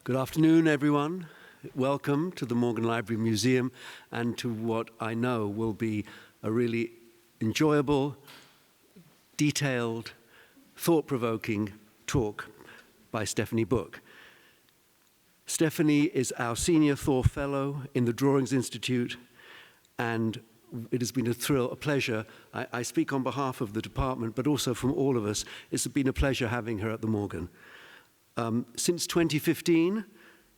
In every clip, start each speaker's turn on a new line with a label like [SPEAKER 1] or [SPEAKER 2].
[SPEAKER 1] Good afternoon, everyone. Welcome to the Morgan Library Museum and to what I know will be a really enjoyable, detailed, thought-provoking talk by Stephanie Book. Stephanie is our Senior Thaw Fellow in the Drawings Institute, and it has been a thrill, a pleasure. I speak on behalf of the department, but also from all of us. It's been a pleasure having her at the Morgan. Since 2015,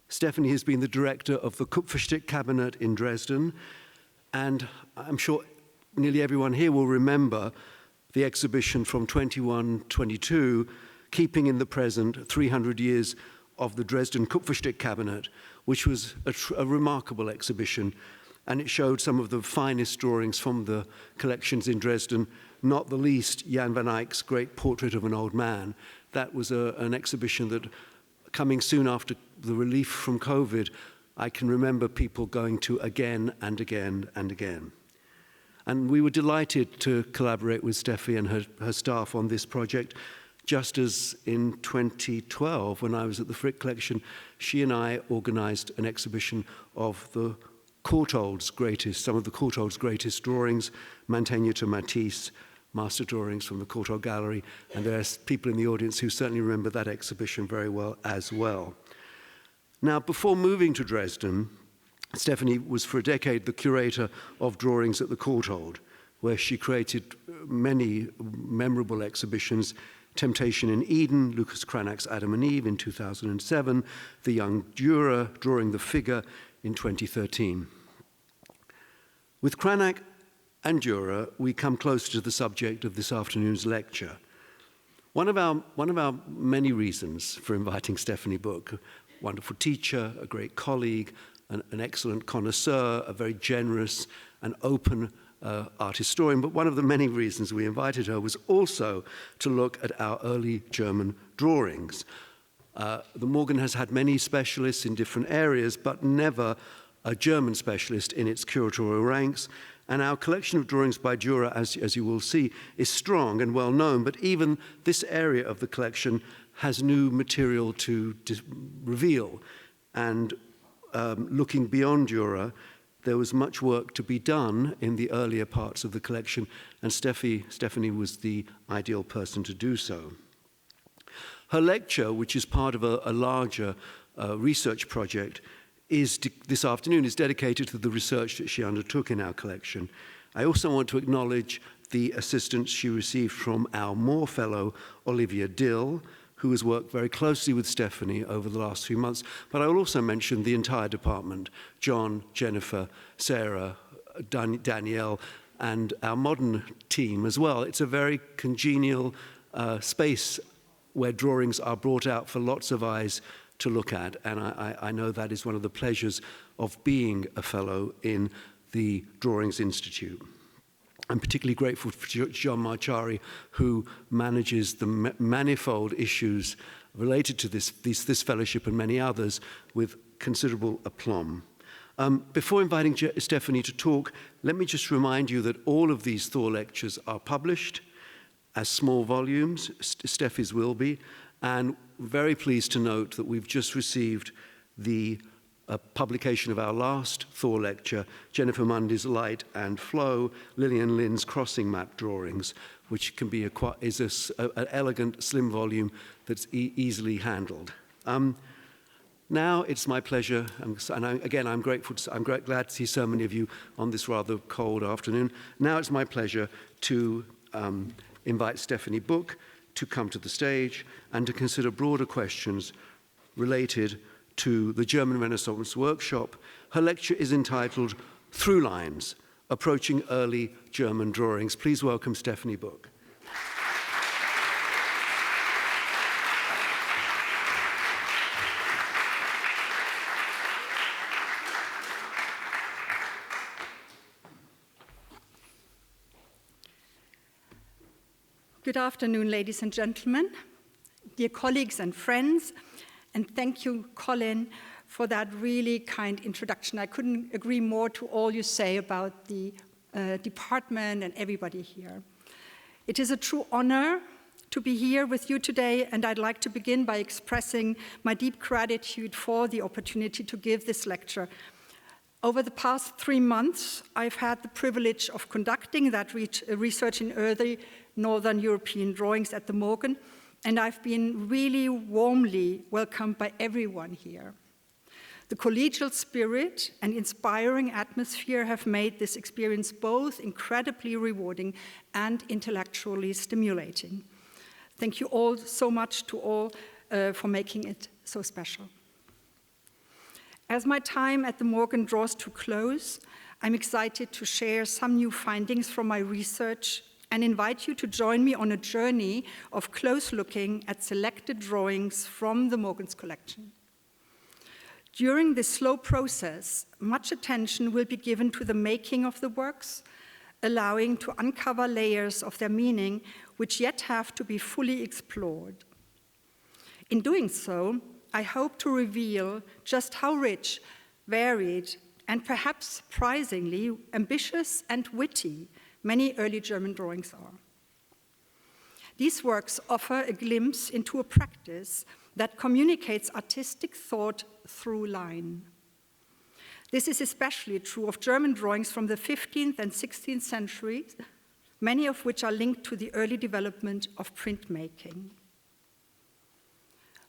[SPEAKER 1] Stephanie has been the director of the Kupferstich-Kabinett in Dresden, and I'm sure nearly everyone here will remember the exhibition from 21-22, Keeping in the Present 300 Years of the Dresden Kupferstich-Kabinett, which was a remarkable exhibition, and it showed some of the finest drawings from the collections in Dresden, not the least Jan van Eyck's great portrait of an old man. That was an exhibition that, coming soon after the relief from COVID, I can remember people going to again and again and again. And we were delighted to collaborate with Steffi and her staff on this project, just as in 2012, when I was at the Frick Collection, she and I organized an exhibition of the Courtaulds' greatest, some of the Courtaulds' greatest drawings, Mantegna to Matisse, master drawings from the Courtauld Gallery, and there are people in the audience who certainly remember that exhibition very well as well. Now, before moving to Dresden, Stephanie was for a decade the curator of drawings at the Courtauld, where she created many memorable exhibitions: Temptation in Eden, Lucas Cranach's Adam and Eve in 2007, the young Dürer drawing the figure in 2013. With Cranach and Dürer, we come closer to the subject of this afternoon's lecture. One of our many reasons for inviting Stephanie Book, a wonderful teacher, a great colleague, an excellent connoisseur, a very generous and open art historian, but one of the many reasons we invited her was also to look at our early German drawings. The Morgan has had many specialists in different areas, but never a German specialist in its curatorial ranks. And our collection of drawings by Dürer, as you will see, is strong and well known, but even this area of the collection has new material to reveal. And looking beyond Dürer, there was much work to be done in the earlier parts of the collection, and Stephanie was the ideal person to do so. Her lecture, which is part of a larger research project, this afternoon is dedicated to the research that she undertook in our collection. I also want to acknowledge the assistance she received from our Moore Fellow, Olivia Dill, who has worked very closely with Stephanie over the last few months. But I will also mention the entire department: John, Jennifer, Sarah, Danielle, and our modern team as well. It's a very congenial space where drawings are brought out for lots of eyes to look at, and I know that is one of the pleasures of being a fellow in the Drawings Institute. I'm particularly grateful for John Marchari, who manages the manifold issues related to this fellowship and many others with considerable aplomb. Before inviting Stephanie to talk, let me just remind you that all of these Thaw lectures are published as small volumes. Steffi's will be, and very pleased to note that we've just received the publication of our last Thaw lecture, Jennifer Mundy's Light and Flow, Lillian Lynn's Crossing Map Drawings, which can be is an elegant, slim volume that's easily handled. Now it's my pleasure, I'm glad to see so many of you on this rather cold afternoon. Now it's my pleasure to invite Stephanie Book to come to the stage and to consider broader questions related to the German Renaissance workshop. Her lecture is entitled Through Lines, Approaching Early German Drawings. Please welcome Stephanie Book.
[SPEAKER 2] Good afternoon, ladies and gentlemen, dear colleagues and friends, and thank you, Colin, for that really kind introduction. I couldn't agree more to all you say about the department and everybody here. It is a true honor to be here with you today, and I'd like to begin by expressing my deep gratitude for the opportunity to give this lecture. Over the past 3 months, I've had the privilege of conducting that research in early Northern European drawings at the Morgan, and I've been really warmly welcomed by everyone here. The collegial spirit and inspiring atmosphere have made this experience both incredibly rewarding and intellectually stimulating. Thank you all so much to all for making it so special. As my time at the Morgan draws to close, I'm excited to share some new findings from my research and invite you to join me on a journey of close looking at selected drawings from the Morgan's collection. During this slow process, much attention will be given to the making of the works, allowing to uncover layers of their meaning which yet have to be fully explored. In doing so, I hope to reveal just how rich, varied, and perhaps surprisingly ambitious and witty many early German drawings are. These works offer a glimpse into a practice that communicates artistic thought through line. This is especially true of German drawings from the 15th and 16th centuries, many of which are linked to the early development of printmaking.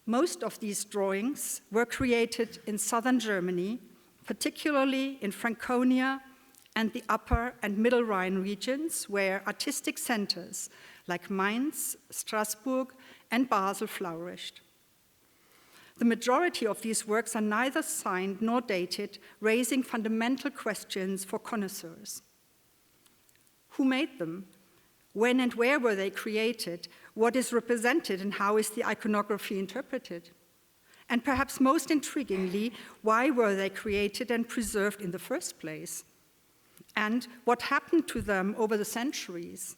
[SPEAKER 2] Most of these drawings were created in southern Germany, particularly in Franconia and the upper and middle Rhine regions, where artistic centers like Mainz, Strasbourg, and Basel flourished. The majority of these works are neither signed nor dated, raising fundamental questions for connoisseurs. Who made them? When and where were they created? What is represented and how is the iconography interpreted? And perhaps most intriguingly, why were they created and preserved in the first place? And what happened to them over the centuries?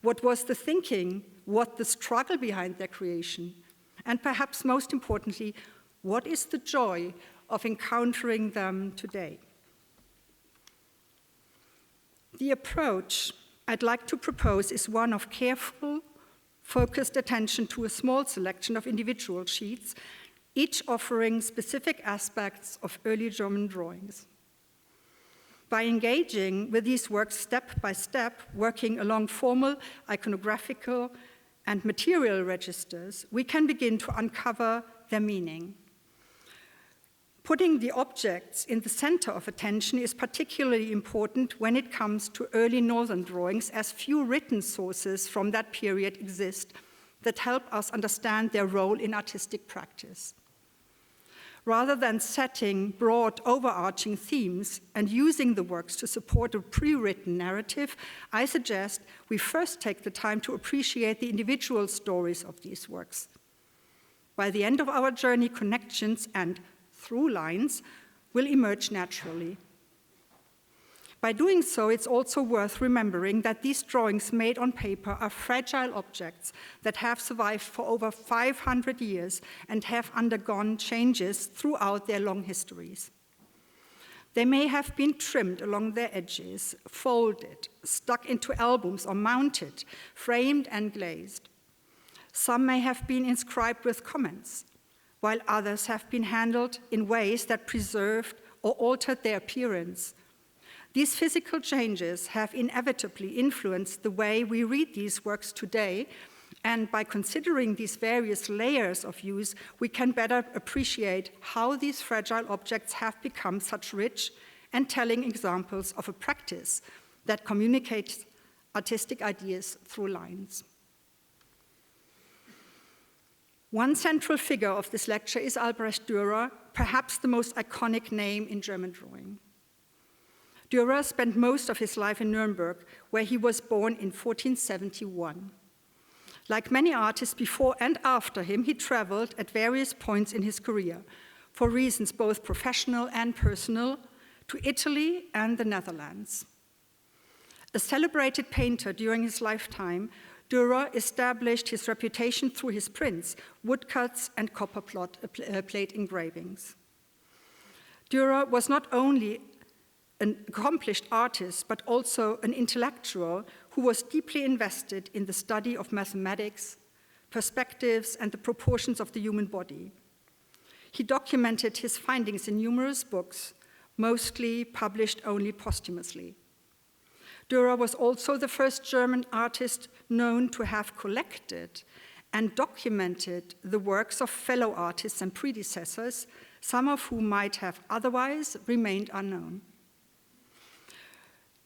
[SPEAKER 2] What was the thinking? What the struggle behind their creation? And perhaps most importantly, what is the joy of encountering them today? The approach I'd like to propose is one of careful, focused attention to a small selection of individual sheets, each offering specific aspects of early German drawings. By engaging with these works step by step, working along formal, iconographical, and material registers, we can begin to uncover their meaning. Putting the objects in the center of attention is particularly important when it comes to early Northern drawings, as few written sources from that period exist that help us understand their role in artistic practice. Rather than setting broad, overarching themes and using the works to support a pre-written narrative, I suggest we first take the time to appreciate the individual stories of these works. By the end of our journey, connections and through lines will emerge naturally. By doing so, it's also worth remembering that these drawings made on paper are fragile objects that have survived for over 500 years and have undergone changes throughout their long histories. They may have been trimmed along their edges, folded, stuck into albums, or mounted, framed and glazed. Some may have been inscribed with comments, while others have been handled in ways that preserved or altered their appearance. These physical changes have inevitably influenced the way we read these works today, and by considering these various layers of use, we can better appreciate how these fragile objects have become such rich and telling examples of a practice that communicates artistic ideas through lines. One central figure of this lecture is Albrecht Dürer, perhaps the most iconic name in German drawing. Dürer spent most of his life in Nuremberg, where he was born in 1471. Like many artists before and after him, he traveled at various points in his career, for reasons both professional and personal, to Italy and the Netherlands. A celebrated painter during his lifetime, Dürer established his reputation through his prints, woodcuts, and copper plate engravings. Dürer was not only an accomplished artist, but also an intellectual who was deeply invested in the study of mathematics, perspectives, and the proportions of the human body. He documented his findings in numerous books, mostly published only posthumously. Dürer was also the first German artist known to have collected and documented the works of fellow artists and predecessors, some of whom might have otherwise remained unknown.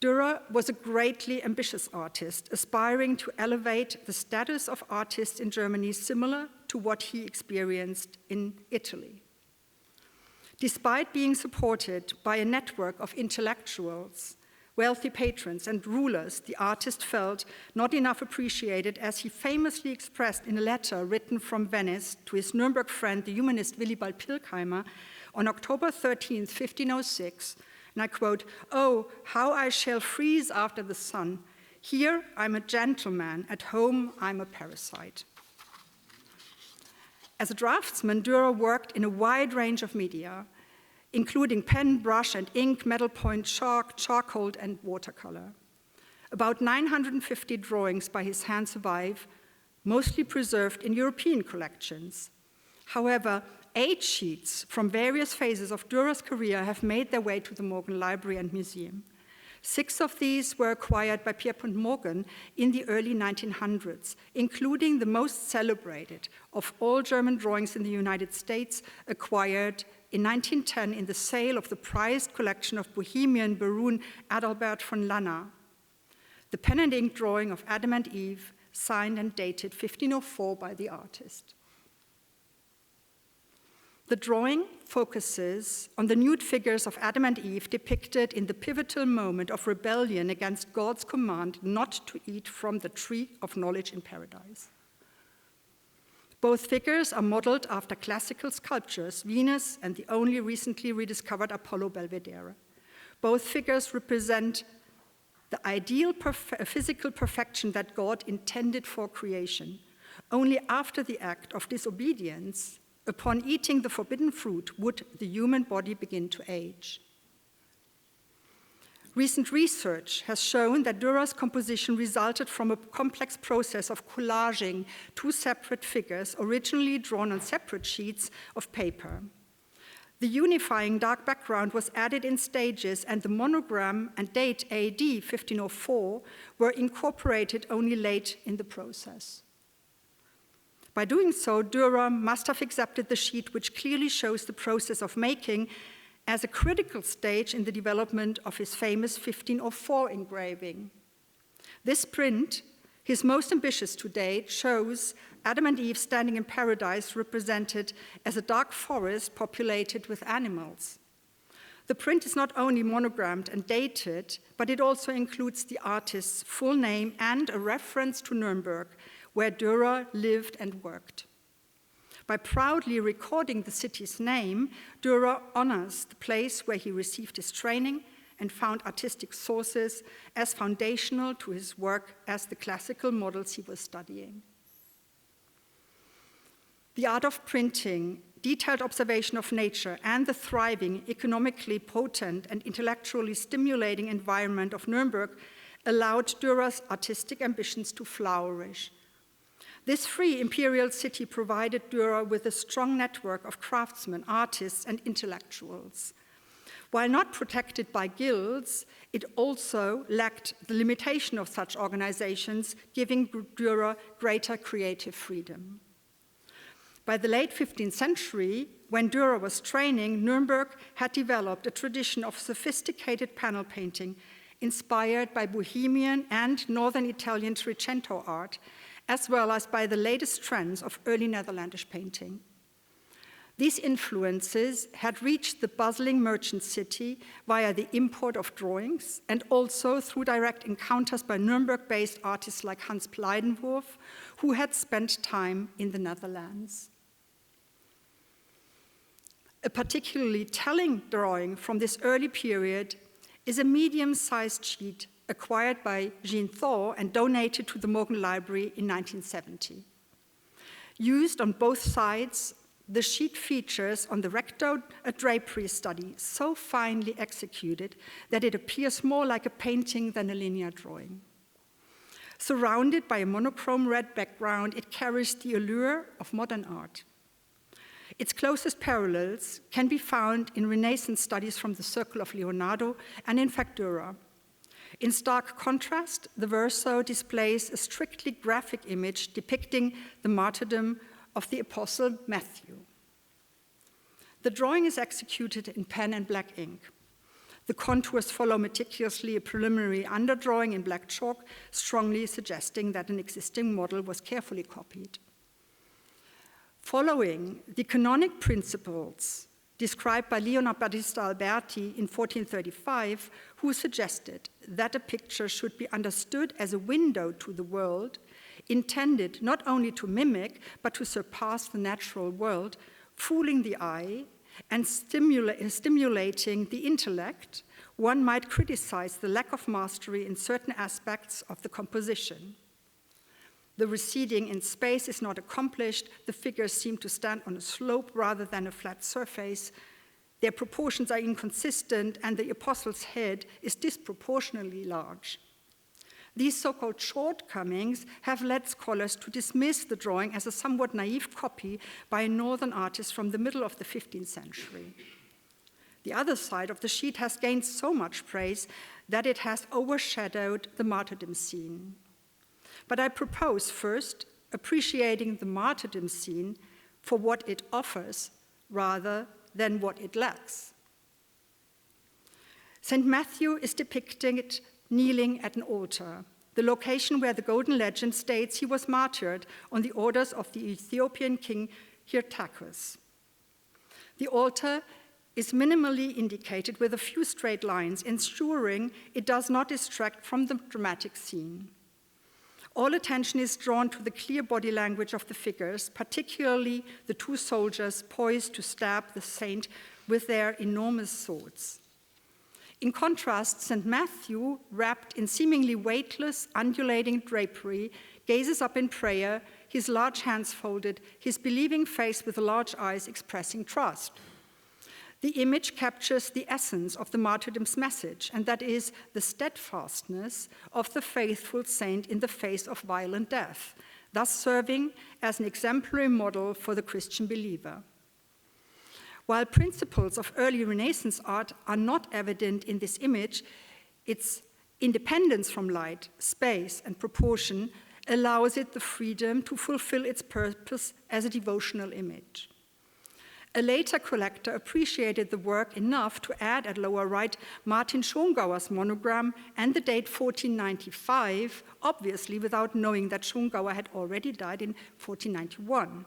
[SPEAKER 2] Dürer was a greatly ambitious artist, aspiring to elevate the status of artists in Germany similar to what he experienced in Italy. Despite being supported by a network of intellectuals, wealthy patrons, and rulers, the artist felt not enough appreciated, as he famously expressed in a letter written from Venice to his Nuremberg friend, the humanist Willibald Pirkheimer, on October 13, 1506, and I quote, "Oh, how I shall freeze after the sun. Here I'm a gentleman, at home I'm a parasite." As a draftsman, Dürer worked in a wide range of media, including pen, brush, and ink, metal point, chalk, charcoal, and watercolor. About 950 drawings by his hand survive, mostly preserved in European collections. However, 8 sheets from various phases of Dürer's career have made their way to the Morgan Library and Museum. 6 of these were acquired by Pierpont Morgan in the early 1900s, including the most celebrated of all German drawings in the United States, acquired in 1910 in the sale of the prized collection of Bohemian Baron Adalbert von Lanner, the pen and ink drawing of Adam and Eve, signed and dated 1504 by the artist. The drawing focuses on the nude figures of Adam and Eve depicted in the pivotal moment of rebellion against God's command not to eat from the tree of knowledge in paradise. Both figures are modeled after classical sculptures, Venus and the only recently rediscovered Apollo Belvedere. Both figures represent the ideal physical perfection that God intended for creation. Only after the act of disobedience, upon eating the forbidden fruit, would the human body begin to age. Recent research has shown that Dürer's composition resulted from a complex process of collaging 2 separate figures originally drawn on separate sheets of paper. The unifying dark background was added in stages, and the monogram and date AD 1504 were incorporated only late in the process. By doing so, Dürer must have accepted the sheet, which clearly shows the process of making, as a critical stage in the development of his famous 1504 engraving. This print, his most ambitious to date, shows Adam and Eve standing in paradise, represented as a dark forest populated with animals. The print is not only monogrammed and dated, but it also includes the artist's full name and a reference to Nuremberg, where Dürer lived and worked. By proudly recording the city's name, Dürer honors the place where he received his training and found artistic sources as foundational to his work as the classical models he was studying. The art of printing, detailed observation of nature, and the thriving, economically potent, and intellectually stimulating environment of Nuremberg allowed Dürer's artistic ambitions to flourish. This free imperial city provided Dürer with a strong network of craftsmen, artists, and intellectuals. While not protected by guilds, it also lacked the limitation of such organizations, giving Dürer greater creative freedom. By the late 15th century, when Dürer was training, Nuremberg had developed a tradition of sophisticated panel painting inspired by Bohemian and Northern Italian Trecento art, as well as by the latest trends of early Netherlandish painting. These influences had reached the bustling merchant city via the import of drawings and also through direct encounters by Nuremberg-based artists like Hans Bleidenwurf, who had spent time in the Netherlands. A particularly telling drawing from this early period is a medium-sized sheet acquired by Jean Thaw and donated to the Morgan Library in 1970. Used on both sides, the sheet features on the recto a drapery study so finely executed that it appears more like a painting than a linear drawing. Surrounded by a monochrome red background, it carries the allure of modern art. Its closest parallels can be found in Renaissance studies from the Circle of Leonardo and in fact Dürer. In stark contrast, the verso displays a strictly graphic image depicting the martyrdom of the apostle Matthew. The drawing is executed in pen and black ink. The contours follow meticulously a preliminary underdrawing in black chalk, strongly suggesting that an existing model was carefully copied. Following the canonic principles described by Leonard Battista Alberti in 1435, who suggested that a picture should be understood as a window to the world, intended not only to mimic, but to surpass the natural world, fooling the eye and stimulating the intellect, one might criticize the lack of mastery in certain aspects of the composition. The receding in space is not accomplished. The figures seem to stand on a slope rather than a flat surface. Their proportions are inconsistent, and the apostle's head is disproportionately large. These so-called shortcomings have led scholars to dismiss the drawing as a somewhat naive copy by a northern artist from the middle of the 15th century. The other side of the sheet has gained so much praise that it has overshadowed the martyrdom scene. But I propose first appreciating the martyrdom scene for what it offers rather than what it lacks. St. Matthew is depicted kneeling at an altar, the location where the Golden Legend states he was martyred on the orders of the Ethiopian king Hyrtacus. The altar is minimally indicated with a few straight lines, ensuring it does not distract from the dramatic scene. All attention is drawn to the clear body language of the figures, particularly the two soldiers poised to stab the saint with their enormous swords. In contrast, St. Matthew, wrapped in seemingly weightless, undulating drapery, gazes up in prayer, his large hands folded, his believing face with large eyes expressing trust. The image captures the essence of the martyrdom's message, and that is the steadfastness of the faithful saint in the face of violent death, thus serving as an exemplary model for the Christian believer. While principles of early Renaissance art are not evident in this image, its independence from light, space, and proportion allows it the freedom to fulfill its purpose as a devotional image. A later collector appreciated the work enough to add at lower right Martin Schongauer's monogram and the date 1495, obviously without knowing that Schongauer had already died in 1491.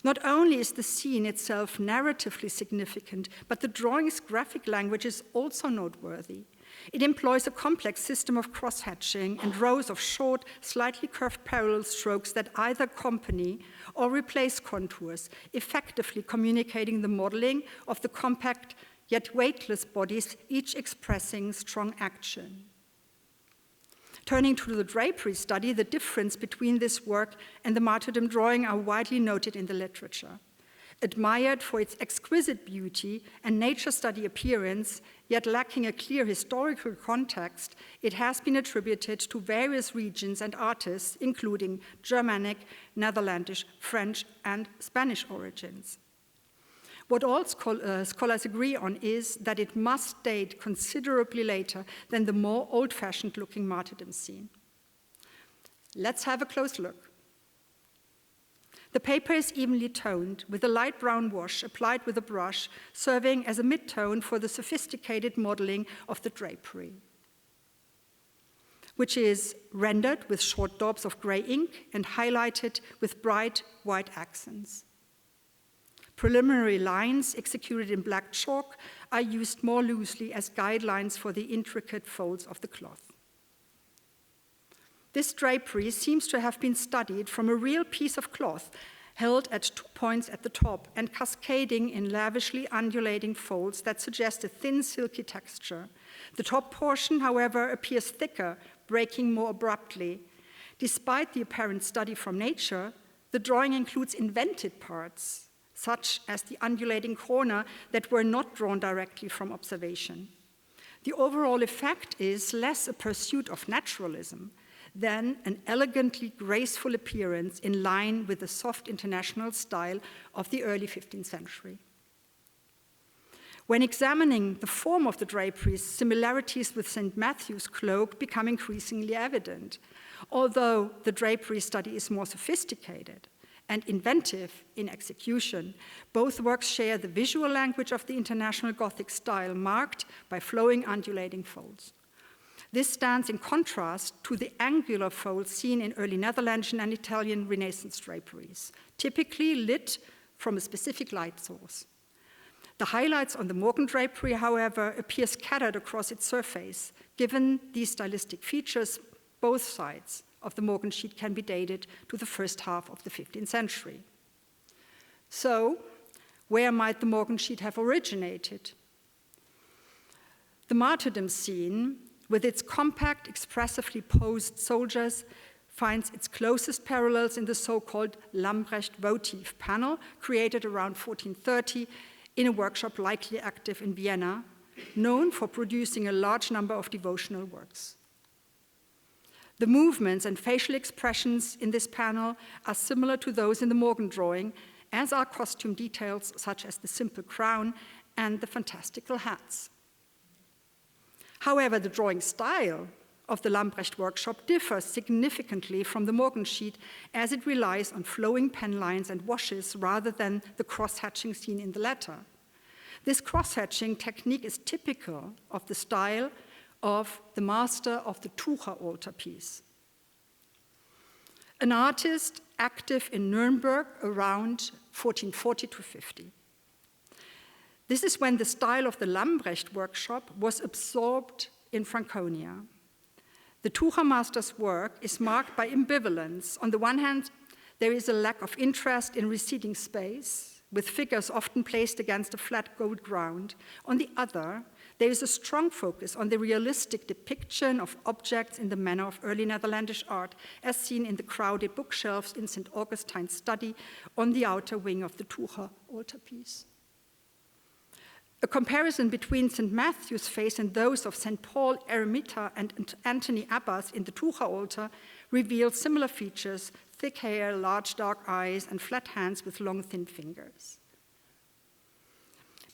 [SPEAKER 2] Not only is the scene itself narratively significant, but the drawing's graphic language is also noteworthy. It employs a complex system of cross-hatching and rows of short, slightly curved parallel strokes that either accompany or replace contours, effectively communicating the modeling of the compact yet weightless bodies, each expressing strong action. Turning to the drapery study, the difference between this work and the martyrdom drawing are widely noted in the literature. Admired for its exquisite beauty and nature study appearance, yet lacking a clear historical context, it has been attributed to various regions and artists, including Germanic, Netherlandish, French, and Spanish origins. What all scholars agree on is that it must date considerably later than the more old-fashioned looking martyrdom scene. Let's have a close look. The paper is evenly toned with a light brown wash applied with a brush, serving as a mid-tone for the sophisticated modeling of the drapery, which is rendered with short daubs of gray ink and highlighted with bright white accents. Preliminary lines executed in black chalk are used more loosely as guidelines for the intricate folds of the cloth. This drapery seems to have been studied from a real piece of cloth held at 2 points at the top and cascading in lavishly undulating folds that suggest a thin, silky texture. The top portion, however, appears thicker, breaking more abruptly. Despite the apparent study from nature, the drawing includes invented parts, such as the undulating corner that were not drawn directly from observation. The overall effect is less a pursuit of naturalism than an elegantly graceful appearance in line with the soft international style of the early 15th century. When examining the form of the draperies, similarities with St. Matthew's cloak become increasingly evident, although the drapery study is more sophisticated and inventive in execution. Both works share the visual language of the international Gothic style, marked by flowing, undulating folds. This stands in contrast to the angular folds seen in early Netherlands and Italian Renaissance draperies, typically lit from a specific light source. The highlights on the Morgan drapery, however, appear scattered across its surface. Given these stylistic features, both sides of the Morgan sheet can be dated to the first half of the 15th century. So, where might the Morgan sheet have originated? The martyrdom scene, with its compact, expressively posed soldiers, finds its closest parallels in the so-called Albrecht votive panel, created around 1430 in a workshop likely active in Vienna, known for producing a large number of devotional works. The movements and facial expressions in this panel are similar to those in the Morgan drawing, as are costume details such as the simple crown and the fantastical hats. However, the drawing style of the Albrecht workshop differs significantly from the Morgan sheet, as it relies on flowing pen lines and washes rather than the cross-hatching seen in the latter. This cross-hatching technique is typical of the style of the master of the Tucher altarpiece, an artist active in Nuremberg around 1440 to 50. This is when the style of the Albrecht workshop was absorbed in Franconia. The Tucher master's work is marked by ambivalence. On the one hand, there is a lack of interest in receding space, with figures often placed against a flat gold ground. On the other, there is a strong focus on the realistic depiction of objects in the manner of early Netherlandish art, as seen in the crowded bookshelves in St. Augustine's study on the outer wing of the Tucher altarpiece. A comparison between St. Matthew's face and those of St. Paul Eremita and Anthony Abbas in the Tucher altar reveals similar features: thick hair, large dark eyes, and flat hands with long, thin fingers.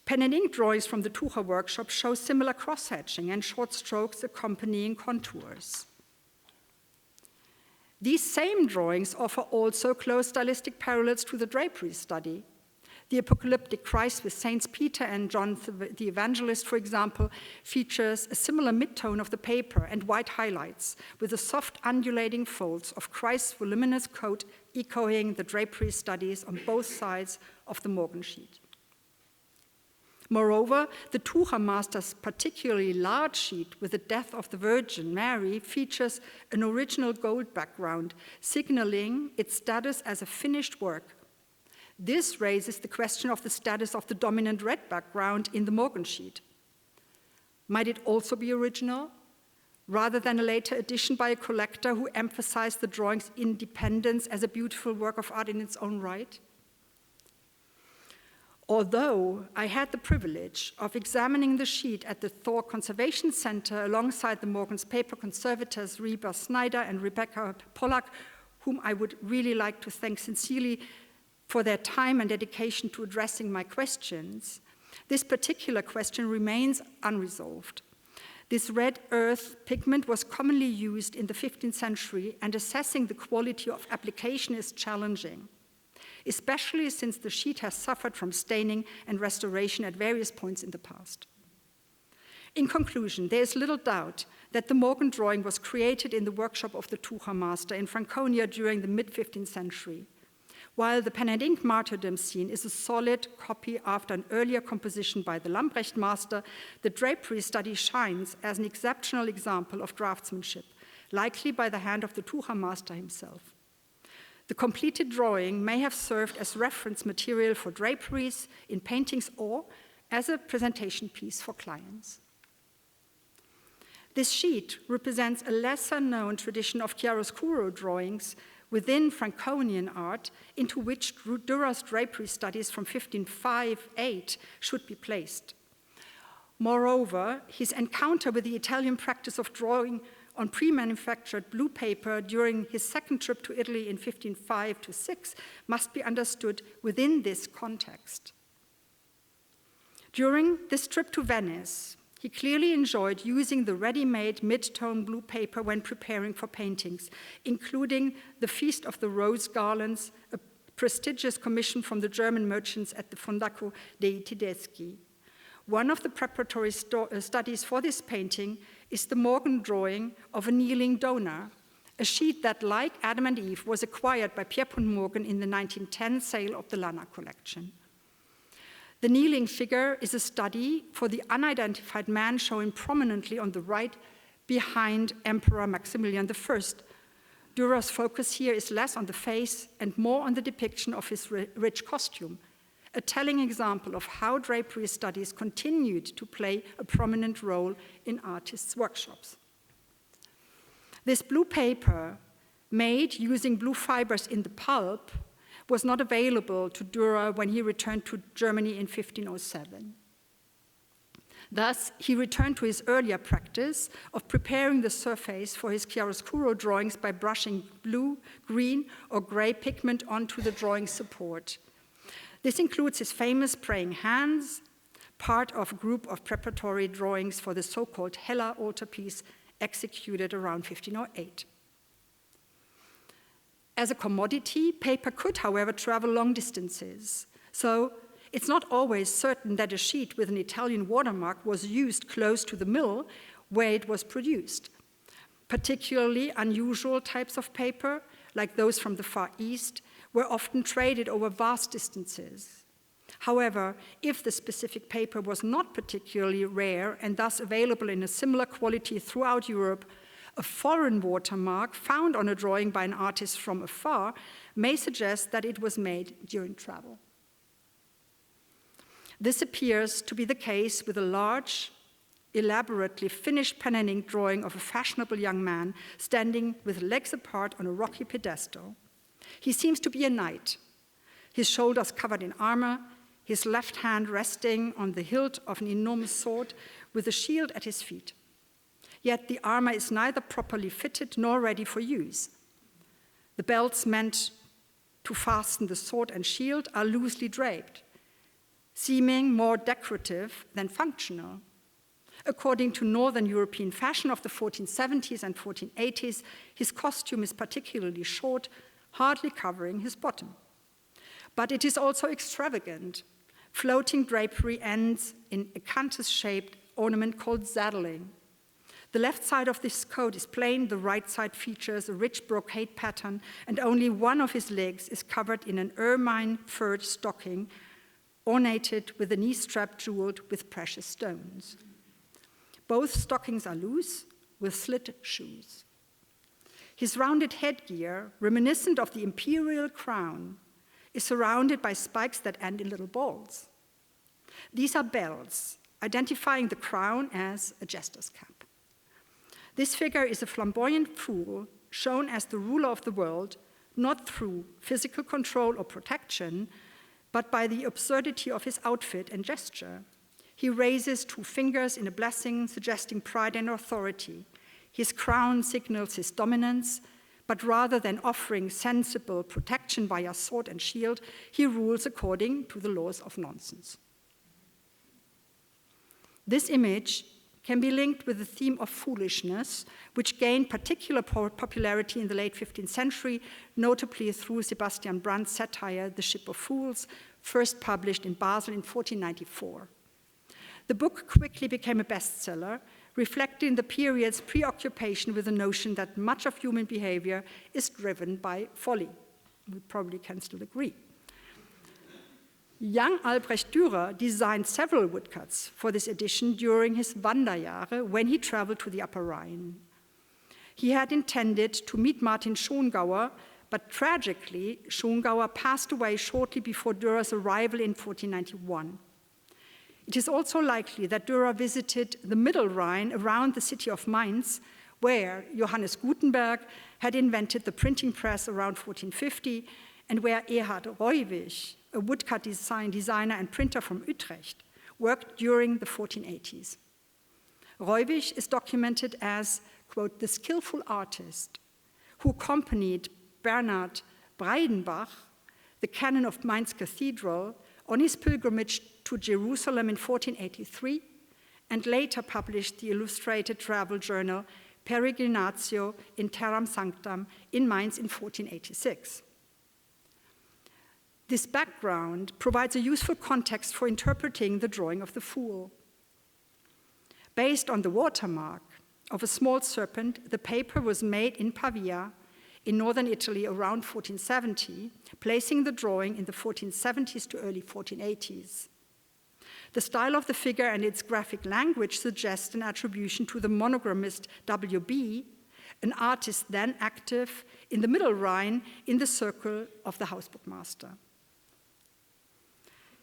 [SPEAKER 2] Pen and ink drawings from the Tucher workshop show similar cross-hatching and short strokes accompanying contours. These same drawings offer also close stylistic parallels to the drapery study. The apocalyptic Christ with Saints Peter and John the Evangelist, for example, features a similar midtone of the paper and white highlights, with the soft undulating folds of Christ's voluminous coat echoing the drapery studies on both sides of the Morgan sheet. Moreover, the Tucher master's particularly large sheet with the death of the Virgin Mary features an original gold background, signaling its status as a finished work. This raises the question of the status of the dominant red background in the Morgan sheet. Might it also be original, rather than a later addition by a collector who emphasized the drawing's independence as a beautiful work of art in its own right? Although I had the privilege of examining the sheet at the Thaw Conservation Center alongside the Morgan's paper conservators Reba Snyder and Rebecca Pollack, whom I would really like to thank sincerely for their time and dedication to addressing my questions, this particular question remains unresolved. This red earth pigment was commonly used in the 15th century, and assessing the quality of application is challenging, especially since the sheet has suffered from staining and restoration at various points in the past. In conclusion, there is little doubt that the Morgan drawing was created in the workshop of the Tucher master in Franconia during the mid-15th century, while the pen and ink martyrdom scene is a solid copy after an earlier composition by the Albrecht master. The drapery study shines as an exceptional example of draftsmanship, likely by the hand of the Tucher master himself. The completed drawing may have served as reference material for draperies in paintings or as a presentation piece for clients. This sheet represents a lesser-known tradition of chiaroscuro drawings within Franconian art, into which Dürer's drapery studies from 1505-8 should be placed. Moreover, his encounter with the Italian practice of drawing on pre-manufactured blue paper during his second trip to Italy in 1505 to 6 must be understood within this context. During this trip to Venice, he clearly enjoyed using the ready-made mid-tone blue paper when preparing for paintings, including the Feast of the Rose Garlands, a prestigious commission from the German merchants at the Fondaco dei Tedeschi. One of the preparatory studies for this painting is the Morgan drawing of a kneeling donor, a sheet that, like Adam and Eve, was acquired by Pierpont Morgan in the 1910 sale of the Lana collection. The kneeling figure is a study for the unidentified man shown prominently on the right behind Emperor Maximilian I. Dürer's focus here is less on the face and more on the depiction of his rich costume, a telling example of how drapery studies continued to play a prominent role in artists' workshops. This blue paper, made using blue fibers in the pulp, was not available to Dürer when he returned to Germany in 1507. Thus, he returned to his earlier practice of preparing the surface for his chiaroscuro drawings by brushing blue, green, or gray pigment onto the drawing support. This includes his famous praying hands, part of a group of preparatory drawings for the so-called Hella altarpiece executed around 1508. As a commodity, paper could, however, travel long distances. So it's not always certain that a sheet with an Italian watermark was used close to the mill where it was produced. Particularly unusual types of paper, like those from the Far East, were often traded over vast distances. However, if the specific paper was not particularly rare and thus available in a similar quality throughout Europe, a foreign watermark found on a drawing by an artist from afar may suggest that it was made during travel. This appears to be the case with a large, elaborately finished pen and ink drawing of a fashionable young man standing with legs apart on a rocky pedestal. He seems to be a knight, his shoulders covered in armor, his left hand resting on the hilt of an enormous sword with a shield at his feet. Yet the armor is neither properly fitted nor ready for use. The belts meant to fasten the sword and shield are loosely draped, seeming more decorative than functional. According to Northern European fashion of the 1470s and 1480s, his costume is particularly short, hardly covering his bottom. But it is also extravagant. Floating drapery ends in a acanthus-shaped ornament called saddling. The left side of this coat is plain, the right side features a rich brocade pattern, and only one of his legs is covered in an ermine furred stocking, ornated with a knee strap jeweled with precious stones. Both stockings are loose, with slit shoes. His rounded headgear, reminiscent of the imperial crown, is surrounded by spikes that end in little balls. These are bells, identifying the crown as a jester's cap. This figure is a flamboyant fool shown as the ruler of the world, not through physical control or protection, but by the absurdity of his outfit and gesture. He raises two fingers in a blessing, suggesting pride and authority. His crown signals his dominance, but rather than offering sensible protection via sword and shield, he rules according to the laws of nonsense. This image can be linked with the theme of foolishness, which gained particular popularity in the late 15th century, notably through Sebastian Brandt's satire, The Ship of Fools, first published in Basel in 1494. The book quickly became a bestseller, reflecting the period's preoccupation with the notion that much of human behavior is driven by folly. We probably can still agree. Young Albrecht Dürer designed several woodcuts for this edition during his Wanderjahre when he traveled to the Upper Rhine. He had intended to meet Martin Schongauer, but tragically, Schongauer passed away shortly before Dürer's arrival in 1491. It is also likely that Dürer visited the Middle Rhine around the city of Mainz, where Johannes Gutenberg had invented the printing press around 1450, and where Erhard Reuwig, a woodcut designer and printer from Utrecht, worked during the 1480s. Reuwig is documented as, quote, the skillful artist who accompanied Bernhard Breidenbach, the canon of Mainz Cathedral, on his pilgrimage to Jerusalem in 1483, and later published the illustrated travel journal Peregrinatio in Terram Sanctam in Mainz in 1486. This background provides a useful context for interpreting the drawing of the Fool. Based on the watermark of a small serpent, the paper was made in Pavia, in northern Italy around 1470, placing the drawing in the 1470s to early 1480s. The style of the figure and its graphic language suggest an attribution to the monogrammist W.B., an artist then active in the Middle Rhine in the circle of the housebookmaster.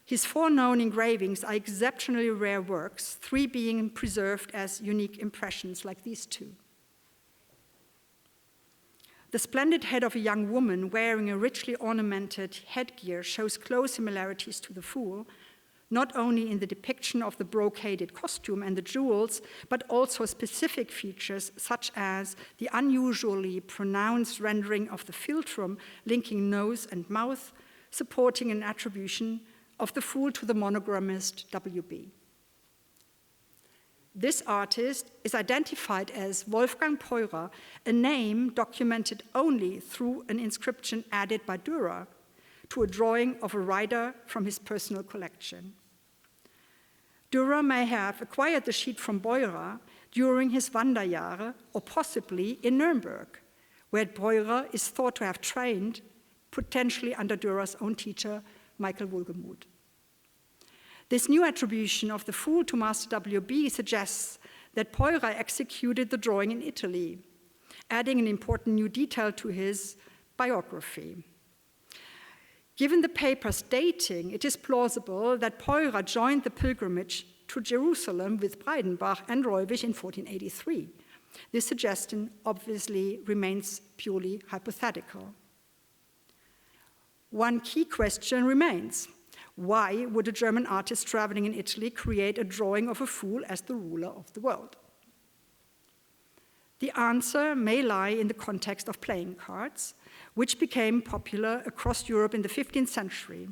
[SPEAKER 2] His 4 known engravings are exceptionally rare works, 3 being preserved as unique impressions like these 2. The splendid head of a young woman wearing a richly ornamented headgear shows close similarities to the Fool, not only in the depiction of the brocaded costume and the jewels, but also specific features such as the unusually pronounced rendering of the philtrum linking nose and mouth, supporting an attribution of the Fool to the monogrammist W.B. This artist is identified as Wolfgang Peurer, a name documented only through an inscription added by Dürer to a drawing of a rider from his personal collection. Dürer may have acquired the sheet from Beurer during his Wanderjahre, or possibly in Nuremberg, where Beurer is thought to have trained, potentially under Dürer's own teacher, Michael Wohlgemuth. This new attribution of the Fool to Master W.B. suggests that Peurer executed the drawing in Italy, adding an important new detail to his biography. Given the paper's dating, it is plausible that Peurer joined the pilgrimage to Jerusalem with Breidenbach and Reuwig in 1483. This suggestion obviously remains purely hypothetical. One key question remains. Why would a German artist traveling in Italy create a drawing of a fool as the ruler of the world? The answer may lie in the context of playing cards, which became popular across Europe in the 15th century.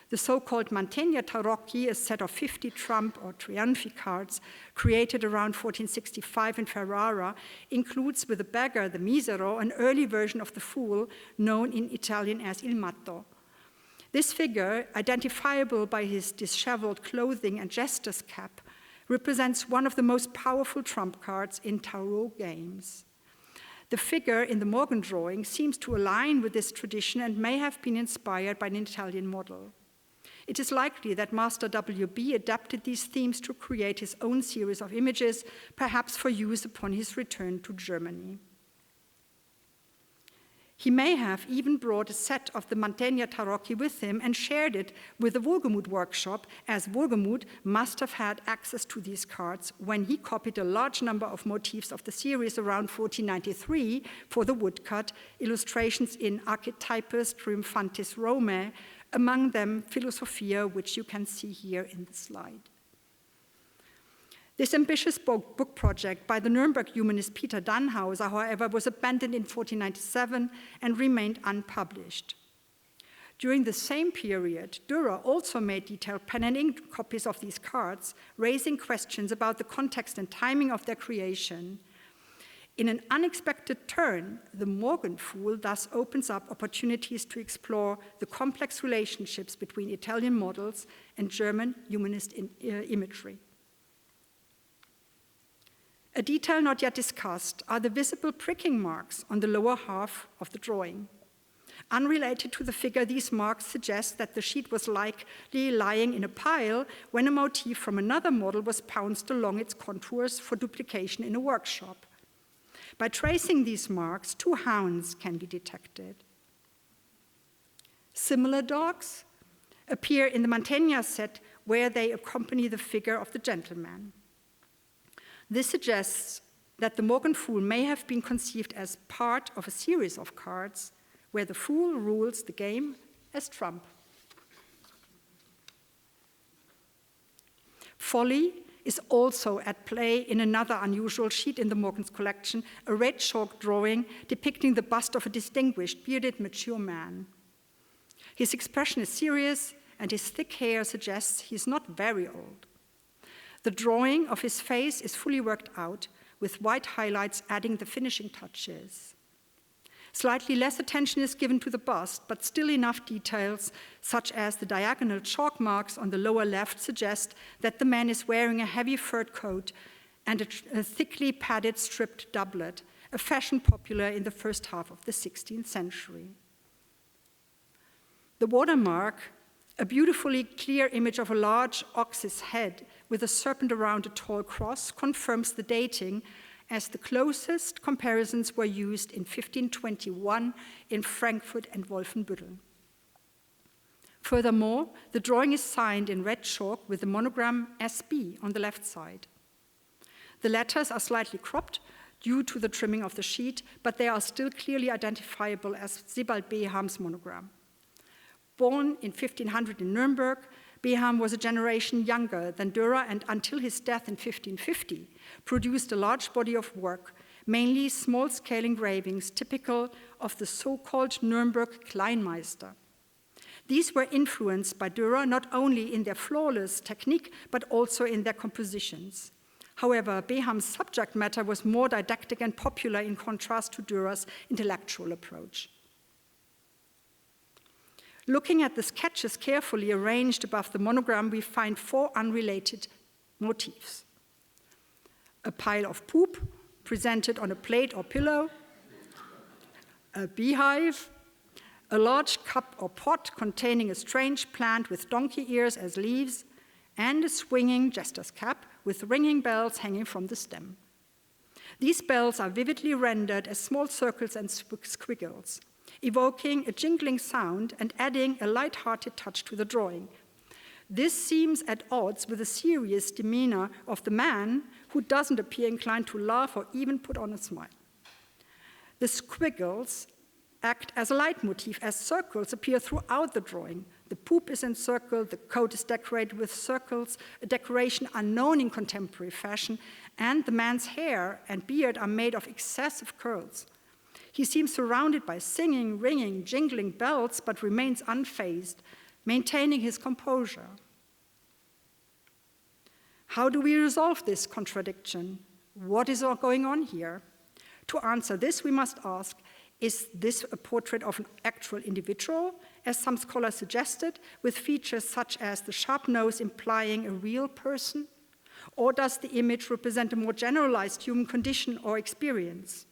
[SPEAKER 2] The so-called Mantegna tarocchi, a set of 50 trump or triumphi cards created around 1465 in Ferrara, includes with the beggar, the misero, an early version of the fool known in Italian as il matto. This figure, identifiable by his disheveled clothing and jester's cap, represents one of the most powerful trump cards in tarot games. The figure in the Morgan drawing seems to align with this tradition and may have been inspired by an Italian model. It is likely that Master W.B. adapted these themes to create his own series of images, perhaps for use upon his return to Germany. He may have even brought a set of the Mantegna tarocchi with him and shared it with the Wohlgemuth workshop, as Wohlgemuth must have had access to these cards when he copied a large number of motifs of the series around 1493 for the woodcut, illustrations in Archetypus Triumphantis Romae, among them Philosophia, which you can see here in the slide. This ambitious book project by the Nuremberg humanist Peter Dannhauser, however, was abandoned in 1497 and remained unpublished. During the same period, Dürer also made detailed pen and ink copies of these cards, raising questions about the context and timing of their creation. In an unexpected turn, the Morgan Fool thus opens up opportunities to explore the complex relationships between Italian models and German humanist imagery. A detail not yet discussed are the visible pricking marks on the lower half of the drawing. Unrelated to the figure, these marks suggest that the sheet was likely lying in a pile when a motif from another model was pounced along its contours for duplication in a workshop. By tracing these marks, 2 hounds can be detected. Similar dogs appear in the Mantegna set where they accompany the figure of the gentleman. This suggests that the Morgan Fool may have been conceived as part of a series of cards where the fool rules the game as trump. Folly is also at play in another unusual sheet in the Morgan's collection, a red chalk drawing depicting the bust of a distinguished, bearded, mature man. His expression is serious, and his thick hair suggests he's not very old. The drawing of his face is fully worked out, with white highlights adding the finishing touches. Slightly less attention is given to the bust, but still enough details, such as the diagonal chalk marks on the lower left, suggest that the man is wearing a heavy furred coat and a thickly padded striped doublet, a fashion popular in the first half of the 16th century. The watermark, a beautifully clear image of a large ox's head with a serpent around a tall cross, confirms the dating, as the closest comparisons were used in 1521 in Frankfurt and Wolfenbüttel. Furthermore, the drawing is signed in red chalk with the monogram SB on the left side. The letters are slightly cropped due to the trimming of the sheet, but they are still clearly identifiable as Sebald Beham's monogram. Born in 1500 in Nuremberg, Beham was a generation younger than Dürer, and until his death in 1550, produced a large body of work, mainly small-scale engravings typical of the so-called Nuremberg Kleinmeister. These were influenced by Dürer not only in their flawless technique, but also in their compositions. However, Beham's subject matter was more didactic and popular in contrast to Dürer's intellectual approach. Looking at the sketches carefully arranged above the monogram, we find 4 unrelated motifs. A pile of poop presented on a plate or pillow, a beehive, a large cup or pot containing a strange plant with donkey ears as leaves, and a swinging jester's cap with ringing bells hanging from the stem. These bells are vividly rendered as small circles and squiggles, evoking a jingling sound and adding a light-hearted touch to the drawing. This seems at odds with the serious demeanor of the man, who doesn't appear inclined to laugh or even put on a smile. The squiggles act as a leitmotif, as circles appear throughout the drawing. The poop is encircled, the coat is decorated with circles, a decoration unknown in contemporary fashion, and the man's hair and beard are made of excessive curls. He seems surrounded by singing, ringing, jingling bells, but remains unfazed, maintaining his composure. How do we resolve this contradiction? What is going on here? To answer this, we must ask, is this a portrait of an actual individual, as some scholars suggested, with features such as the sharp nose implying a real person? Or does the image represent a more generalized human condition or experience?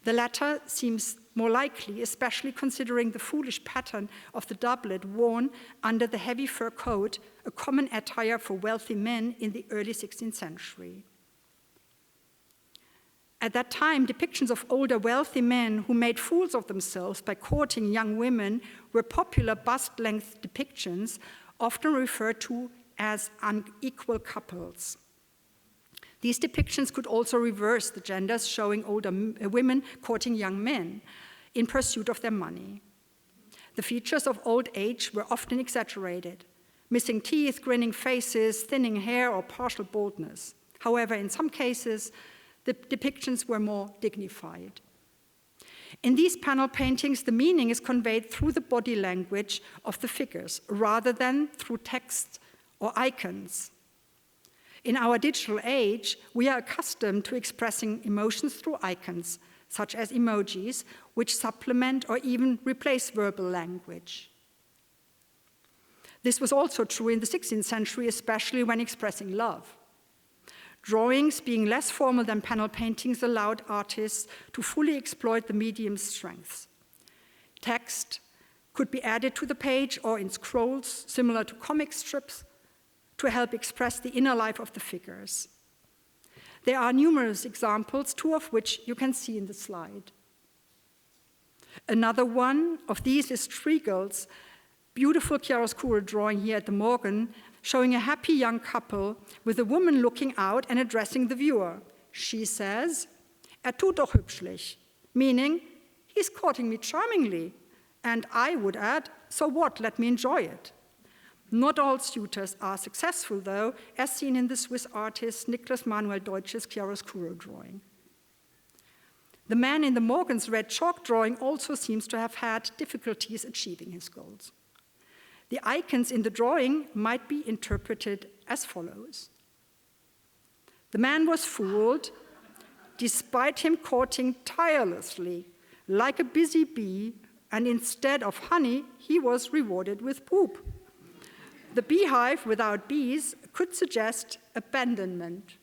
[SPEAKER 2] The latter seems more likely, especially considering the foolish pattern of the doublet worn under the heavy fur coat, a common attire for wealthy men in the early 16th century. At that time, depictions of older wealthy men who made fools of themselves by courting young women were popular bust-length depictions, often referred to as unequal couples. These depictions could also reverse the genders, showing older women courting young men in pursuit of their money. The features of old age were often exaggerated: missing teeth, grinning faces, thinning hair, or partial baldness. However, in some cases, the depictions were more dignified. In these panel paintings, the meaning is conveyed through the body language of the figures, rather than through text or icons. In our digital age, we are accustomed to expressing emotions through icons, such as emojis, which supplement or even replace verbal language. This was also true in the 16th century, especially when expressing love. Drawings, being less formal than panel paintings, allowed artists to fully exploit the medium's strengths. Text could be added to the page or in scrolls, similar to comic strips, to help express the inner life of the figures. There are numerous examples, 2 of which you can see in the slide. Another one of these is Striegel's beautiful chiaroscuro drawing here at the Morgan, showing a happy young couple with a woman looking out and addressing the viewer. She says, tut doch hübschlich, meaning, he's courting me charmingly. And I would add, so what, let me enjoy it. Not all suitors are successful, though, as seen in the Swiss artist Niklas Manuel Deutsch's chiaroscuro drawing. The man in the Morgan's red chalk drawing also seems to have had difficulties achieving his goals. The icons in the drawing might be interpreted as follows. The man was fooled, despite him courting tirelessly, like a busy bee, and instead of honey, he was rewarded with poop. The beehive without bees could suggest abandonment.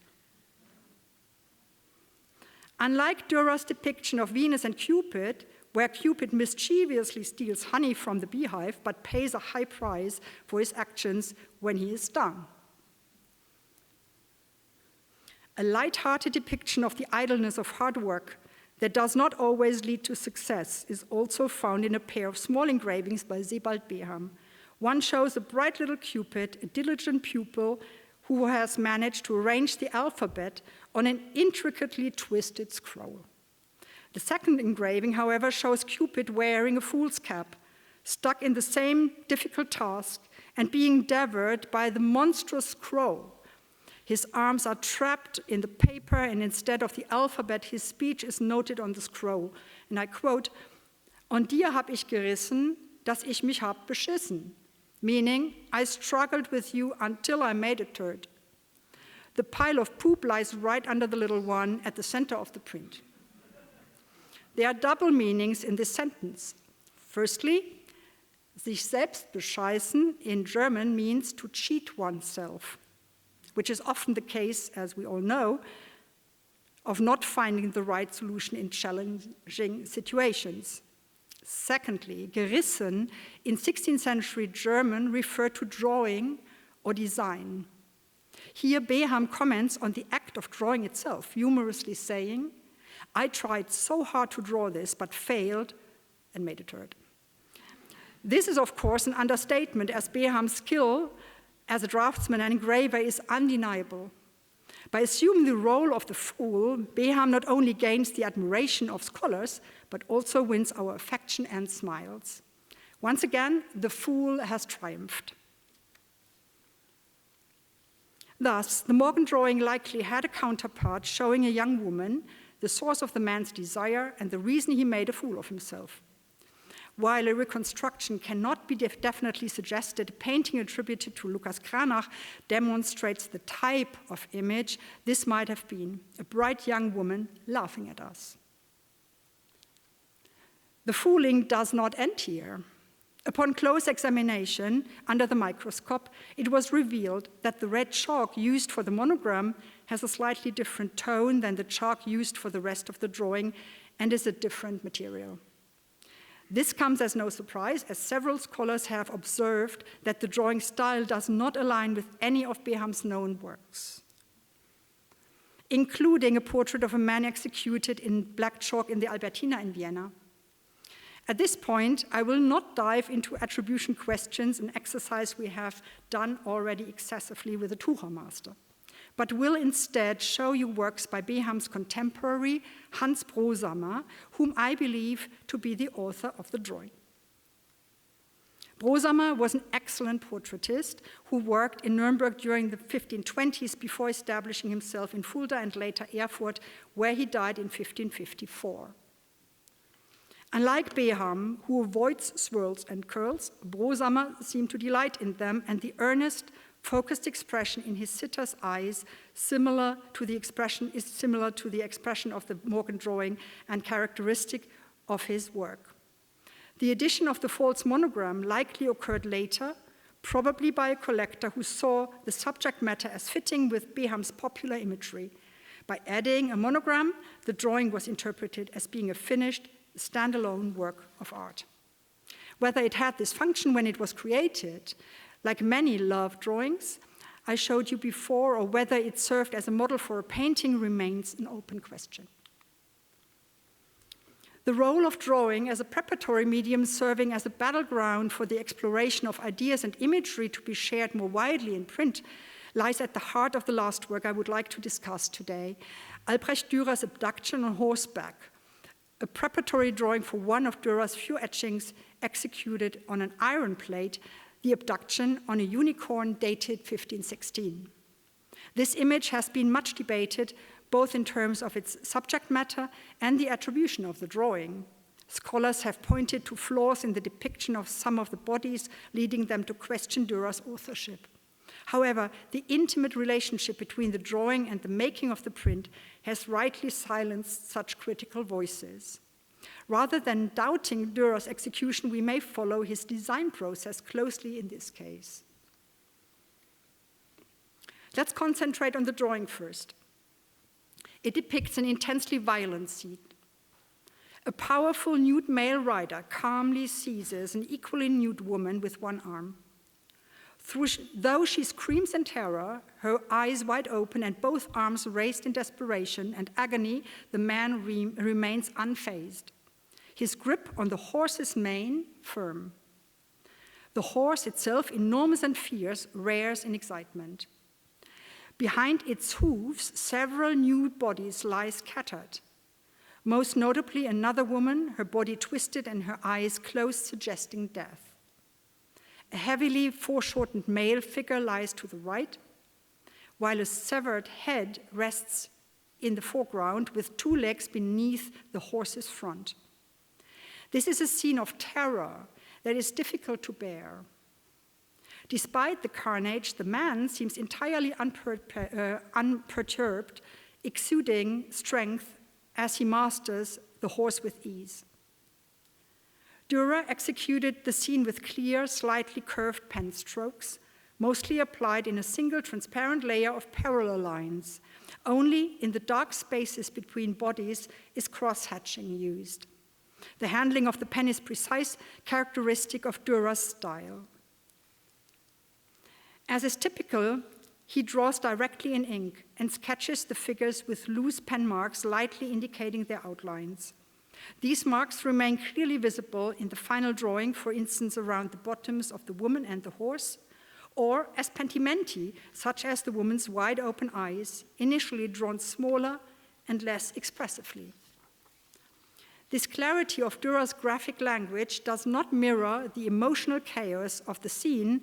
[SPEAKER 2] Unlike Dürer's depiction of Venus and Cupid, where Cupid mischievously steals honey from the beehive but pays a high price for his actions when he is stung. A light-hearted depiction of the idleness of hard work that does not always lead to success is also found in a pair of small engravings by Sebald Beham. One shows a bright little Cupid, a diligent pupil who has managed to arrange the alphabet on an intricately twisted scroll. The second engraving, however, shows Cupid wearing a fool's cap, stuck in the same difficult task and being devoured by the monstrous scroll. His arms are trapped in the paper, and instead of the alphabet, his speech is noted on the scroll. And I quote, "An dir hab ich gerissen, dass ich mich hab beschissen," meaning, I struggled with you until I made a turd. The pile of poop lies right under the little one at the center of the print. There are double meanings in this sentence. Firstly, sich selbst bescheißen in German means to cheat oneself, which is often the case, as we all know, of not finding the right solution in challenging situations. Secondly, gerissen in 16th century German referred to drawing or design. Here, Beham comments on the act of drawing itself, humorously saying, "I tried so hard to draw this, but failed and made a turd." This is, of course, an understatement, as Beham's skill as a draftsman and engraver is undeniable. By assuming the role of the fool, Beham not only gains the admiration of scholars, but also wins our affection and smiles. Once again, the fool has triumphed. Thus, the Morgan drawing likely had a counterpart showing a young woman, the source of the man's desire and the reason he made a fool of himself. While a reconstruction cannot be definitely suggested, a painting attributed to Lukas Cranach demonstrates the type of image this might have been, a bright young woman laughing at us. The fooling does not end here. Upon close examination under the microscope, it was revealed that the red chalk used for the monogram has a slightly different tone than the chalk used for the rest of the drawing and is a different material. This comes as no surprise, as several scholars have observed that the drawing style does not align with any of Beham's known works, including a portrait of a man executed in black chalk in the Albertina in Vienna. At this point, I will not dive into attribution questions, an exercise we have done already excessively with the Tucher master, but will instead show you works by Beham's contemporary, Hans Brosamer, whom I believe to be the author of the drawing. Brosamer was an excellent portraitist who worked in Nuremberg during the 1520s before establishing himself in Fulda and later Erfurt, where he died in 1554. Unlike Beham, who avoids swirls and curls, Brosamer seemed to delight in them, and the earnest, focused expression in his sitter's eyes is similar to the expression of the Morgan drawing and characteristic of his work. The addition of the false monogram likely occurred later, probably by a collector who saw the subject matter as fitting with Beham's popular imagery. By adding a monogram, the drawing was interpreted as being a finished, standalone work of art. Whether it had this function when it was created, like many love drawings I showed you before, or whether it served as a model for a painting remains an open question. The role of drawing as a preparatory medium serving as a battleground for the exploration of ideas and imagery to be shared more widely in print lies at the heart of the last work I would like to discuss today, Albrecht Dürer's Abduction on Horseback, a preparatory drawing for one of Dürer's few etchings executed on an iron plate the Abduction on a unicorn dated 1516. This image has been much debated, both in terms of its subject matter and the attribution of the drawing. Scholars have pointed to flaws in the depiction of some of the bodies, leading them to question Dürer's authorship. However, the intimate relationship between the drawing and the making of the print has rightly silenced such critical voices. Rather than doubting Dürer's execution, we may follow his design process closely in this case. Let's concentrate on the drawing first. It depicts an intensely violent scene. A powerful nude male rider calmly seizes an equally nude woman with one arm. Though she screams in terror, her eyes wide open and both arms raised in desperation and agony, the man remains unfazed. His grip on the horse's mane firm. The horse itself, enormous and fierce, rears in excitement. Behind its hooves, several nude bodies lie scattered. Most notably, another woman, her body twisted and her eyes closed, suggesting death. A heavily foreshortened male figure lies to the right, while a severed head rests in the foreground with two legs beneath the horse's front. This is a scene of terror that is difficult to bear. Despite the carnage, the man seems entirely unperturbed, exuding strength as he masters the horse with ease. Dürer executed the scene with clear, slightly curved pen strokes, mostly applied in a single transparent layer of parallel lines. Only in the dark spaces between bodies is cross-hatching used. The handling of the pen is precise, characteristic of Dürer's style. As is typical, he draws directly in ink and sketches the figures with loose pen marks lightly indicating their outlines. These marks remain clearly visible in the final drawing, for instance, around the bottoms of the woman and the horse, or as pentimenti, such as the woman's wide-open eyes, initially drawn smaller and less expressively. This clarity of Dürer's graphic language does not mirror the emotional chaos of the scene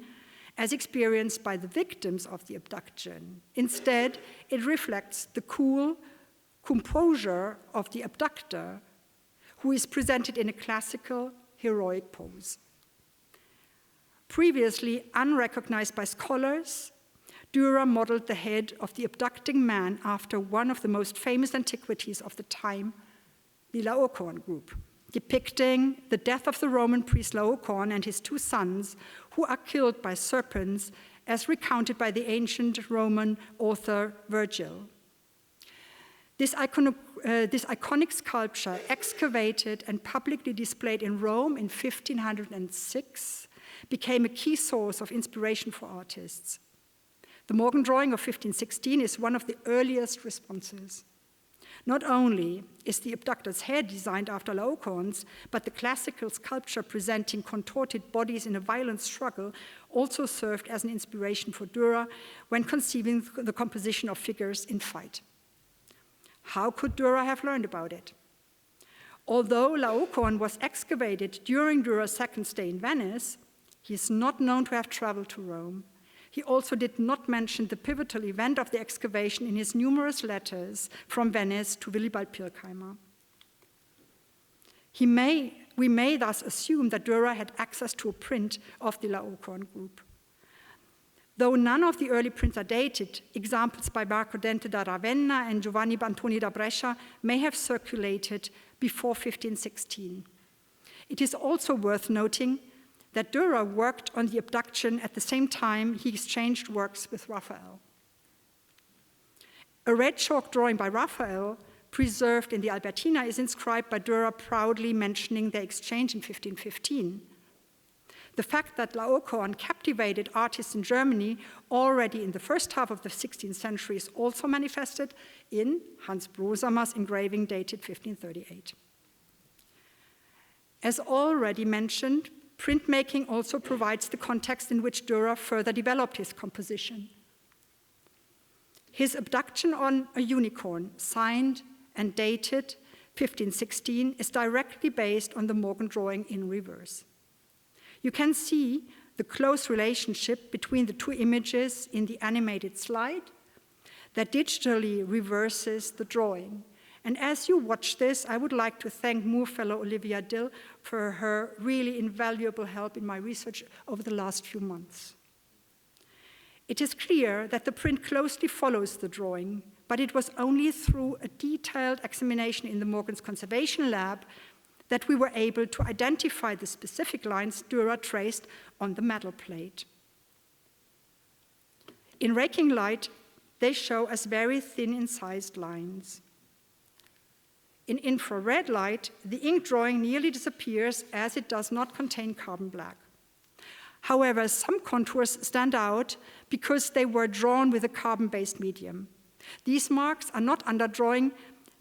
[SPEAKER 2] as experienced by the victims of the abduction. Instead, it reflects the cool composure of the abductor, who is presented in a classical, heroic pose. Previously unrecognized by scholars, Dürer modeled the head of the abducting man after one of the most famous antiquities of the time, the Laocoon group, depicting the death of the Roman priest Laocoon and his two sons, who are killed by serpents, as recounted by the ancient Roman author Virgil. This iconic sculpture, excavated and publicly displayed in Rome in 1506, became a key source of inspiration for artists. The Morgan drawing of 1516 is one of the earliest responses. Not only is the abductor's head designed after Laocoon's, but the classical sculpture presenting contorted bodies in a violent struggle also served as an inspiration for Dürer when conceiving the composition of figures in fight. How could Dürer have learned about it? Although Laocoon was excavated during Dürer's second stay in Venice, he is not known to have traveled to Rome. He also did not mention the pivotal event of the excavation in his numerous letters from Venice to Willibald Pirkheimer. We may thus assume that Dürer had access to a print of the Laocoon group. Though none of the early prints are dated, examples by Marco Dente da Ravenna and Giovanni Bantoni da Brescia may have circulated before 1516. It is also worth noting that Dürer worked on the abduction at the same time he exchanged works with Raphael. A red chalk drawing by Raphael, preserved in the Albertina, is inscribed by Dürer proudly mentioning their exchange in 1515. The fact that Laocoon captivated artists in Germany already in the first half of the 16th century is also manifested in Hans Brosamer's engraving dated 1538. As already mentioned, printmaking also provides the context in which Dürer further developed his composition. His Abduction on a Unicorn, signed and dated 1516, is directly based on the Morgan drawing in reverse. You can see the close relationship between the two images in the animated slide that digitally reverses the drawing. And as you watch this, I would like to thank Moore Fellow Olivia Dill for her really invaluable help in my research over the last few months. It is clear that the print closely follows the drawing, but it was only through a detailed examination in the Morgan's conservation lab that we were able to identify the specific lines Dürer traced on the metal plate. In raking light, they show as very thin incised lines. In infrared light, the ink drawing nearly disappears as it does not contain carbon black. However, some contours stand out because they were drawn with a carbon-based medium. These marks are not underdrawing,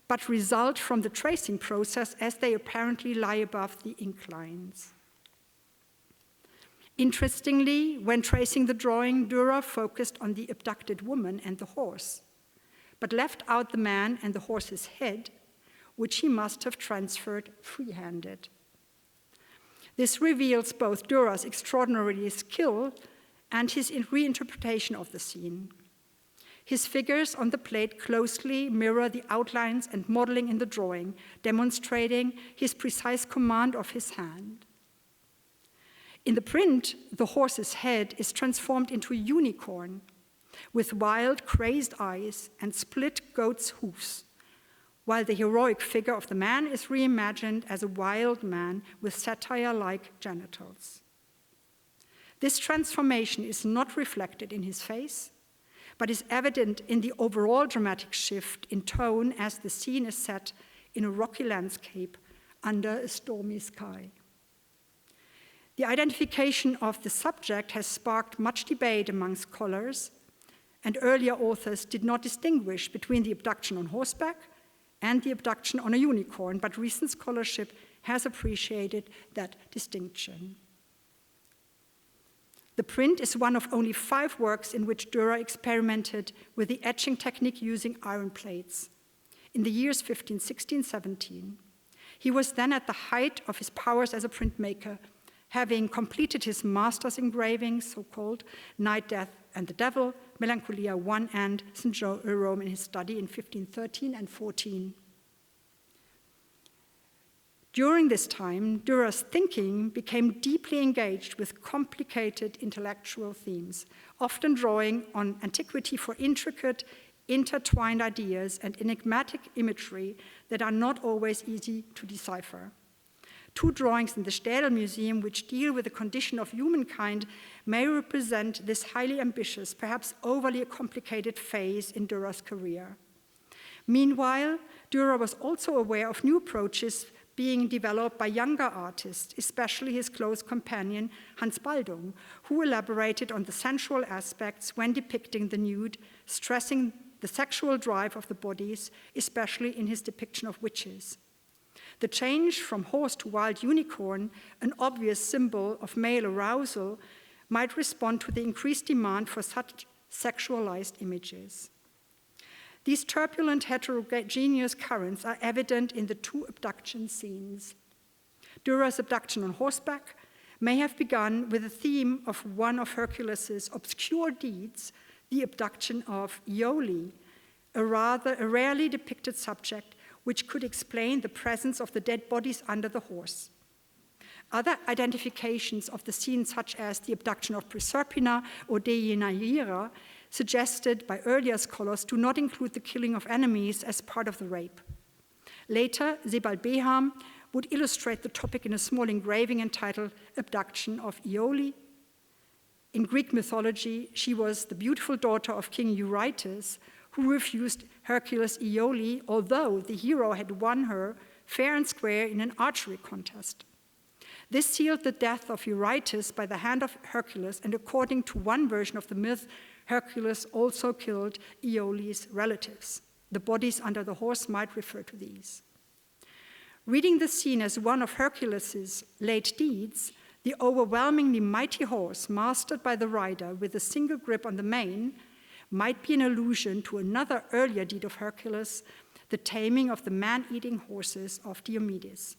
[SPEAKER 2] but result from the tracing process as they apparently lie above the ink lines. Interestingly, when tracing the drawing, Dürer focused on the abducted woman and the horse, but left out the man and the horse's head, which he must have transferred free-handed. This reveals both Dürer's extraordinary skill and his reinterpretation of the scene. His figures on the plate closely mirror the outlines and modeling in the drawing, demonstrating his precise command of his hand. In the print, the horse's head is transformed into a unicorn with wild, crazed eyes and split goat's hoofs, while the heroic figure of the man is reimagined as a wild man with satyr-like genitals. This transformation is not reflected in his face, but is evident in the overall dramatic shift in tone as the scene is set in a rocky landscape under a stormy sky. The identification of the subject has sparked much debate among scholars, and earlier authors did not distinguish between the abduction on horseback and the abduction on a unicorn, but recent scholarship has appreciated that distinction. The print is one of only 5 works in which Dürer experimented with the etching technique using iron plates in the years 15, 16, 17. He was then at the height of his powers as a printmaker, having completed his master's engravings, so-called Night, Death, and the Devil, Melancholia I, and St. Jerome in his study in 1513 and 14. During this time, Dürer's thinking became deeply engaged with complicated intellectual themes, often drawing on antiquity for intricate, intertwined ideas and enigmatic imagery that are not always easy to decipher. 2 drawings in the Städel Museum, which deal with the condition of humankind, may represent this highly ambitious, perhaps overly complicated phase in Dürer's career. Meanwhile, Dürer was also aware of new approaches being developed by younger artists, especially his close companion Hans Baldung, who elaborated on the sensual aspects when depicting the nude, stressing the sexual drive of the bodies, especially in his depiction of witches. The change from horse to wild unicorn, an obvious symbol of male arousal, might respond to the increased demand for such sexualized images. These turbulent heterogeneous currents are evident in the 2 abduction scenes. Dürer's abduction on horseback may have begun with the theme of one of Hercules's obscure deeds, the abduction of Iole, a rarely depicted subject which could explain the presence of the dead bodies under the horse. Other identifications of the scene, such as the abduction of Proserpina or Deianira, suggested by earlier scholars, do not include the killing of enemies as part of the rape. Later, Sebald Beham would illustrate the topic in a small engraving entitled Abduction of Iole. In Greek mythology, she was the beautiful daughter of King Eurytus, who refused Hercules Iole, although the hero had won her fair and square in an archery contest. This sealed the death of Eurytus by the hand of Hercules, and according to one version of the myth, Hercules also killed Iole's relatives. The bodies under the horse might refer to these. Reading the scene as one of Hercules's late deeds, the overwhelmingly mighty horse, mastered by the rider with a single grip on the mane, might be an allusion to another earlier deed of Hercules, the taming of the man-eating horses of Diomedes.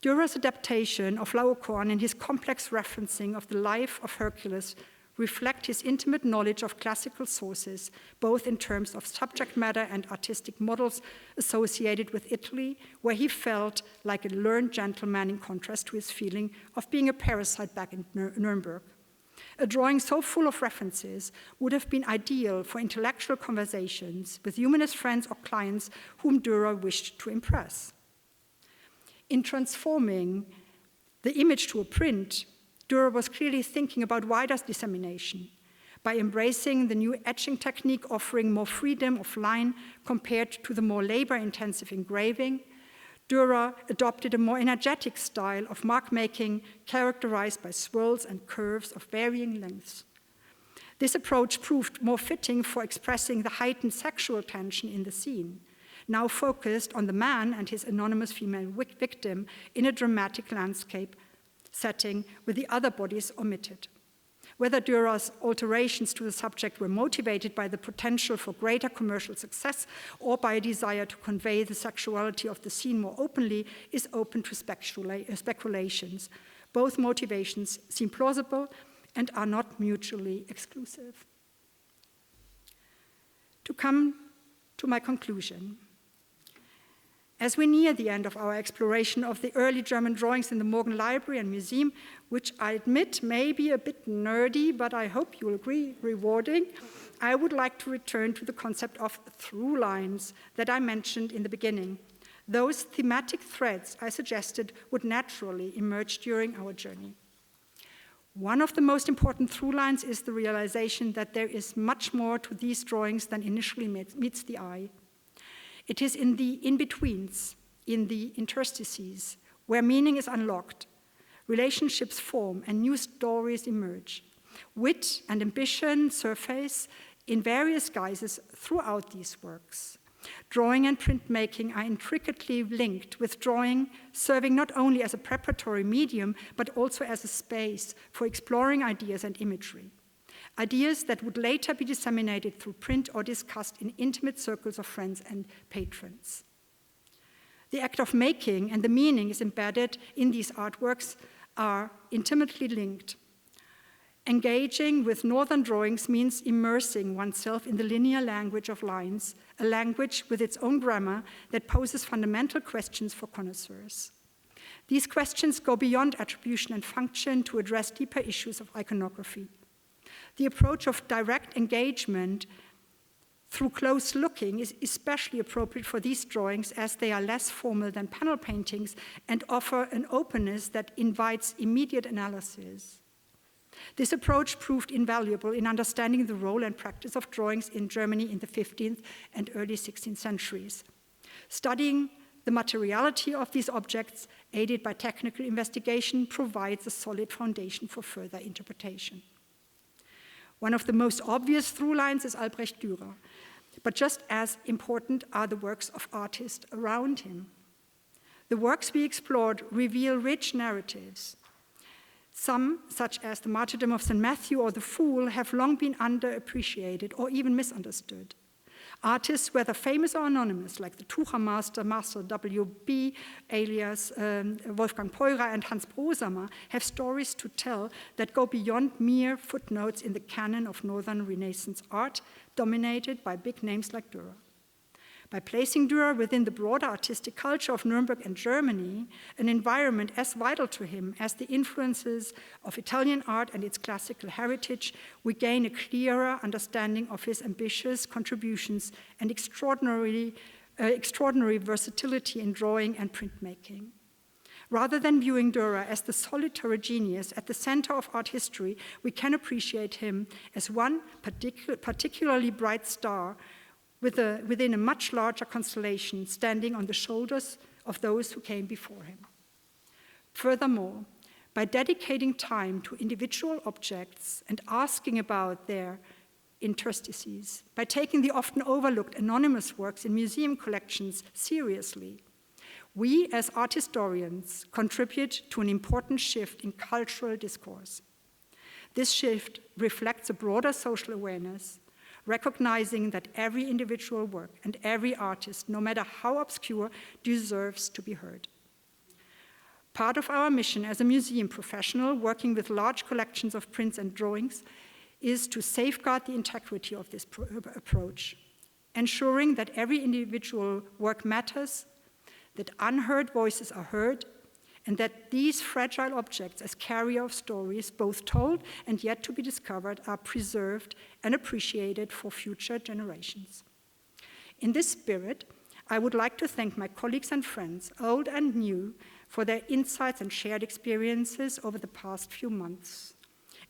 [SPEAKER 2] Dürer's adaptation of Laocoon and his complex referencing of the life of Hercules reflect his intimate knowledge of classical sources, both in terms of subject matter and artistic models associated with Italy, where he felt like a learned gentleman in contrast to his feeling of being a parasite back in Nuremberg. A drawing so full of references would have been ideal for intellectual conversations with humanist friends or clients whom Dürer wished to impress. In transforming the image to a print, Dürer was clearly thinking about wider dissemination by embracing the new etching technique offering more freedom of line compared to the more labor-intensive engraving. Dürer adopted a more energetic style of mark-making characterized by swirls and curves of varying lengths. This approach proved more fitting for expressing the heightened sexual tension in the scene, now focused on the man and his anonymous female victim in a dramatic landscape setting with the other bodies omitted. Whether Dürer's alterations to the subject were motivated by the potential for greater commercial success or by a desire to convey the sexuality of the scene more openly is open to speculations. Both motivations seem plausible and are not mutually exclusive. To come to my conclusion, as we near the end of our exploration of the early German drawings in the Morgan Library and Museum, which I admit may be a bit nerdy, but I hope you'll agree, rewarding, I would like to return to the concept of through lines that I mentioned in the beginning. Those thematic threads I suggested would naturally emerge during our journey. One of the most important through lines is the realization that there is much more to these drawings than initially meets the eye. It is in the in-betweens, in the interstices, where meaning is unlocked, relationships form, and new stories emerge. Wit and ambition surface in various guises throughout these works. Drawing and printmaking are intricately linked, with drawing serving not only as a preparatory medium, but also as a space for exploring ideas and imagery. Ideas that would later be disseminated through print or discussed in intimate circles of friends and patrons. The act of making and the meaning is embedded in these artworks are intimately linked. Engaging with northern drawings means immersing oneself in the linear language of lines, a language with its own grammar that poses fundamental questions for connoisseurs. These questions go beyond attribution and function to address deeper issues of iconography. The approach of direct engagement through close looking is especially appropriate for these drawings, as they are less formal than panel paintings and offer an openness that invites immediate analysis. This approach proved invaluable in understanding the role and practice of drawings in Germany in the 15th and early 16th centuries. Studying the materiality of these objects, aided by technical investigation, provides a solid foundation for further interpretation. One of the most obvious through lines is Albrecht Dürer, but just as important are the works of artists around him. The works we explored reveal rich narratives. Some, such as the Martyrdom of St. Matthew or the Fool, have long been underappreciated or even misunderstood. Artists, whether famous or anonymous, like the Tucher master Marcel W.B., alias Wolfgang Peurer and Hans Brosamer, have stories to tell that go beyond mere footnotes in the canon of Northern Renaissance art, dominated by big names like Dürer. By placing Dürer within the broader artistic culture of Nuremberg and Germany, an environment as vital to him as the influences of Italian art and its classical heritage, we gain a clearer understanding of his ambitious contributions and extraordinary versatility in drawing and printmaking. Rather than viewing Dürer as the solitary genius at the center of art history, we can appreciate him as one particularly bright star within a much larger constellation, standing on the shoulders of those who came before him. Furthermore, by dedicating time to individual objects and asking about their interstices, by taking the often overlooked anonymous works in museum collections seriously, we as art historians contribute to an important shift in cultural discourse. This shift reflects a broader social awareness, recognizing that every individual work and every artist, no matter how obscure, deserves to be heard. Part of our mission as a museum professional working with large collections of prints and drawings is to safeguard the integrity of this approach, ensuring that every individual work matters, that unheard voices are heard, and that these fragile objects as carrier of stories, both told and yet to be discovered, are preserved and appreciated for future generations. In this spirit, I would like to thank my colleagues and friends, old and new, for their insights and shared experiences over the past few months.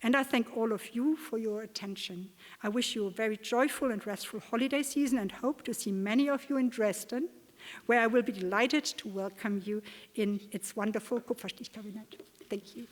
[SPEAKER 2] And I thank all of you for your attention. I wish you a very joyful and restful holiday season and hope to see many of you in Dresden, where I will be delighted to welcome you in its wonderful Kupferstich-Kabinett. Thank you.